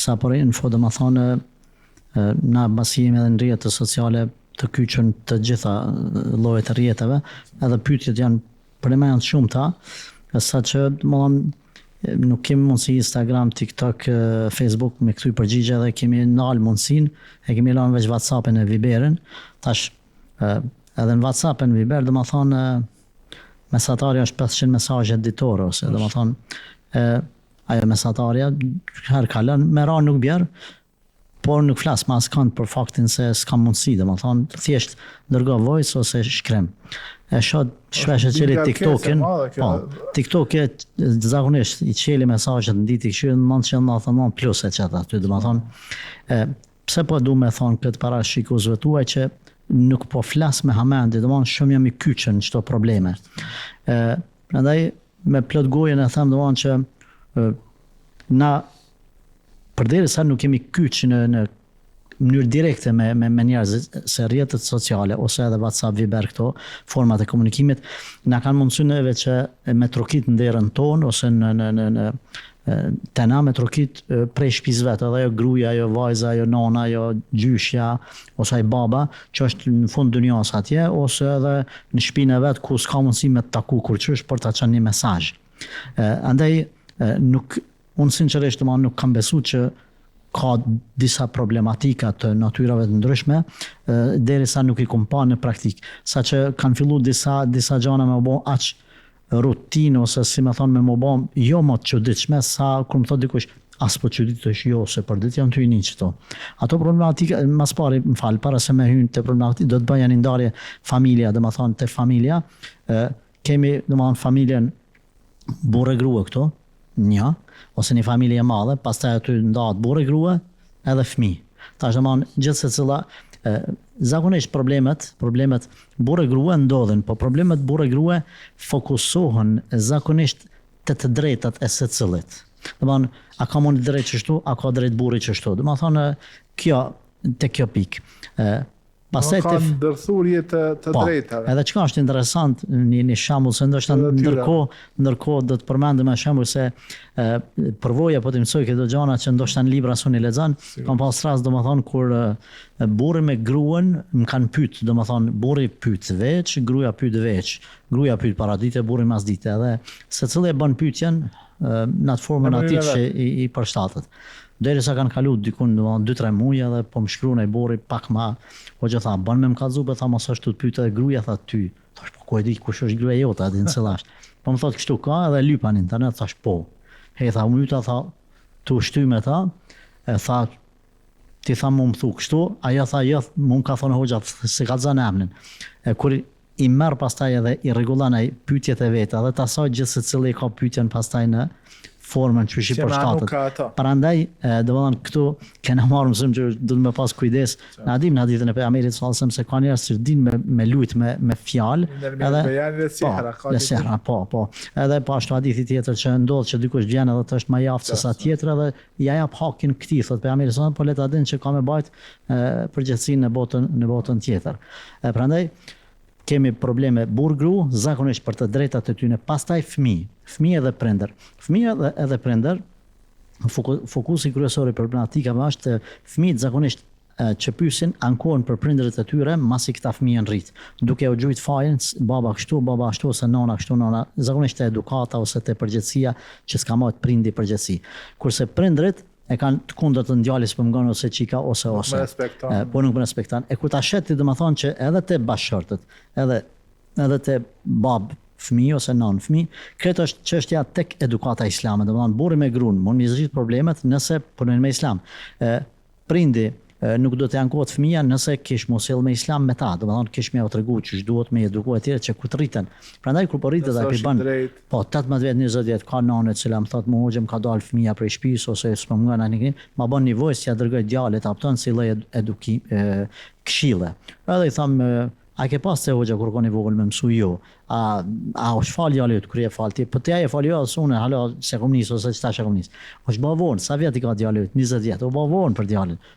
sa për info dhe më thonë, na basi jemi edhe në rrjetet sociale të kyçën të gjitha llojet e rrjeteve, edhe pyetjet janë për më janë shumëta, saqë nuk kemi mundësi Instagram, TikTok, Facebook me këtu i përgjigje dhe kemi nal mundësin, e kemi lanë veç WhatsApp-in e Viberin, tash edhe në WhatsApp e në Viber, dhe më thonë, mesatarja është 500 mesazhe ditore, ose dhe më thonë, ajo mesatarja, herë kalën, me ra nuk bjerë, por nuk flasë ma s'kanë për faktin se s'kam mundësi, dhe më thonë, thjesht dërgo voice ose shkrem. E shot shpesh e qeli TikTokin, TikTok e zakonisht i qeli mesazhet në ditë i këshirë në mund që në thëmon plus e qëta aty, dhe më thonë, pse po du me thonë këtë para shikuesve tuaj që nuk po flas me hamendi, dhe më thonë shumë jam i kyçën në qëto probleme. Prandaj me plot gojen e them dhe më thonë që na përderisa nuk kemi kyç në mënyrë direkte me njerëz se rrjetet sociale ose edhe WhatsApp, Viber këto format e komunikimit na kanë mundësi neve që me trokit në derën tonë ose në tena me trokit prej shtëpisë vet, edhe ajo gruaja, ajo vajza, ajo nona, ajo gjyshja ose ai baba që është në fund dunjas atje ose edhe në shtëpinë e vet ku s'ka mundësi me të taku kur çysh për ta çënë një mesazh. Andaj unë sinqerisht nuk kam besuar që ka disa problematika të natyrave të ndryshme, derisa nuk i kom pa në praktik. Sa që kanë fillu disa gjana me bo aq rutinë ose si me thonë me më bo jo më të çuditshme sa kur më thot dikush as po çuditësh jo se për ditë janë ty një qëto. Ato problematika, mas pari më falë, para se me hynë të problematik, do të bëja një ndarje familja, dhe më thonë të familja, kemi dhe më thonë familjen burë e grua këto, një, ose një familje madhe, pastaj aty ndahet burrë, grua edhe fëmijë. Tash domthon gjithë secilla zakonisht problemet burrë grua ndodhin, po problemet burrë grua fokusohen zakonisht të drejtat e secillit. Domthon a ka mundi drejt çështu, a ka drejt burri çështu. Domthon kjo pikë. Pastaj ka ndërthurje të drejtave. Edhe çka është interesant një shembull se ndoshta ndërkohë do të përmendim një shembull se përvoja po të mësoj këto gjëra që ndoshta në libra suni lexon, kam pas rast domethënë kur burri me gruan më kanë pyet, domethënë burri pyet veç, gruaja pyet veç. Gruaja pyet para dite, burri mas dite, edhe secili e bën pyetjen në atë formën aty që i përshtatet. Derisa kanë kalu dikun 2-3 muaj edhe po më shkruan ai burri pak më hoxha tha bën me më kallzu, tha mos ashtu të pyet edhe gruaja tha ty. Thash po ku e di kush është gruaja jote aty në cellash. Po më thot kështu ka edhe lypa në internet, thash po. He tha myta tha tu shty me ta, e tha ti tha më thu kështu, ajo tha jo, më ka thonë hoxha se ka zënë emrin. Kur i merr pastaj edhe i rregullon ai pyetjet e veta dhe ta sa gjithë secili ka pyetjen pastaj në formën që i përshtatet. Prandaj, domethënë këtu kena marrë mësim që do të më pas kujdes. Na dim në ditën e pejgamberit sallallahu alajhi wasallam se ka njerëz që dinë me lut me fjalë, edhe po. Edhe po ashtu hadithi tjetër që ndodh që dikush vjen edhe të është më i aftë se sa tjetër edhe ja jap hakin këtij, thotë pejgamberi sallallahu alajhi wasallam, po le ta dinë që ka me bajt përgjegjësinë në botën tjetër. Prandaj kemi probleme burr-gru, zakonisht për të drejtat e tyre, pastaj fëmijë edhe prindër. Fëmijë edhe prindër, fokusi kryesor i problematikave është fëmijët zakonisht që pyesin ankohen për prindërit e tyre masi këta fëmijë rrit. Duke u gjujt fajin, baba kështu, baba ashtu ose nona kështu, nona, zakonisht te edukata ose te përgjegjësia që s'ka marrë prindi përgjegjësi. Kurse prindërit e kanë të kundërt të djalis për mëngon ose çika ose po nuk më respekton. E kur ta shet ti domethënë që edhe te bashkëshortët, edhe te bab fëmijë ose non fëmijë, këtë është çështja tek edukata islame, domethënë burri me gruan mund të zgjidh problemet nëse punojnë me islam. Prindi nuk do të ankohet fëmia nëse kish mos sjell me islam me ta, domethënë kish më u tregu që duhet me edukuar atje që ku të rriten. Prandaj kur po rritet ai bën po 18 vjet, 20 vjet ka nanë që më thotë më hoxhem ka dal fëmia prej shtëpisë ose s'po më ngan anë, ma bën nevojë ja dërgoj djalet apton si lloj edukim këshille. Edhe I tham a ke pas se hoxha kur koni vogël me mësu jo? A është fal djalit kur e fal ti? Po ti ai e fal jo unë hala se komunist ose çfarë komunist. Është bavon, sa vjet I ka djalit? 20 vjet. O bavon për djalin.